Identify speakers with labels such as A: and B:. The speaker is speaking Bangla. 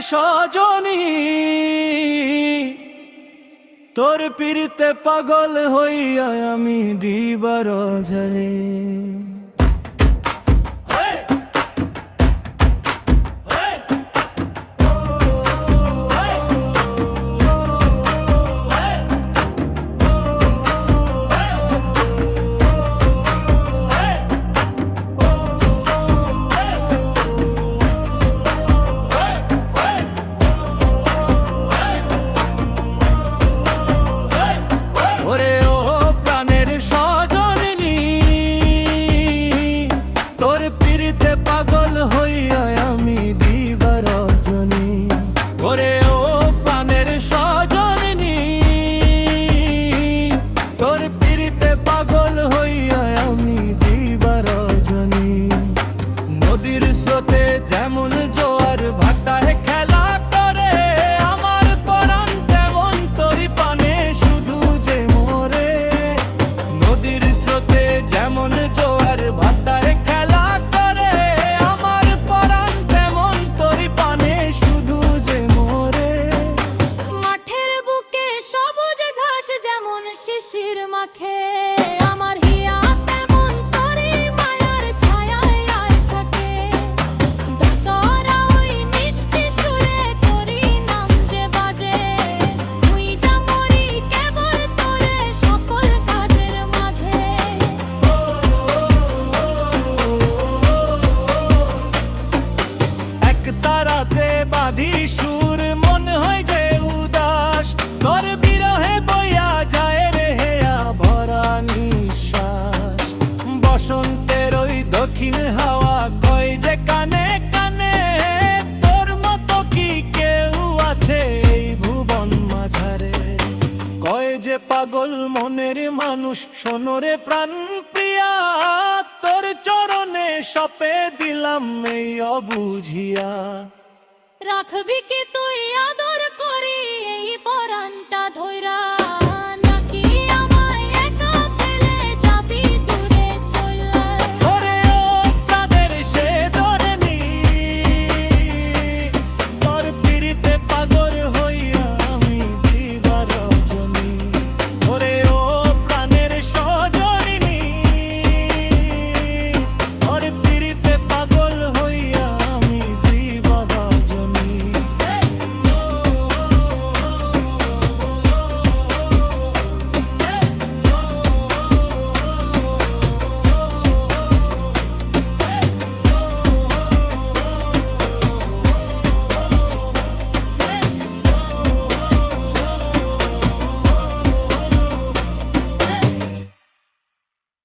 A: সজনী তোর পিরিতে পাগল হইয়া আমি দিবার ঝরে যেমন জোয়ার ভাটায় খেলা করে আমার পরাণ তেমন তোরি পানে শুধু যে মোরে নদীর স্রোতে যেমন জোয়ার ভাটায় খেলা করে আমার পরাণ তেমন তোরি পানে শুধু যে মোরে
B: মাঠের বুকে সবুজ ঘাস যেমন শিশির মাখে আমার
A: তারাতে বাঁধি সুর মন হয় যে উদাস তোর বিরহে বইয়া যায় রে হেয়া ভরা নিঃশ্বাস বসন্তের ওই দক্ষিণ হাওয়া কয় যে কানে কানে তোর মতো কি কেউ আছে এই ভুবন মাঝারে কয় যে পাগল মনের মানুষ শোনরে প্রাণ প্রিয়া তোর চরণে সপে দিলাম এই অবুঝিয়া
B: রাখবি কি তুই আদর করি এই পরাণটা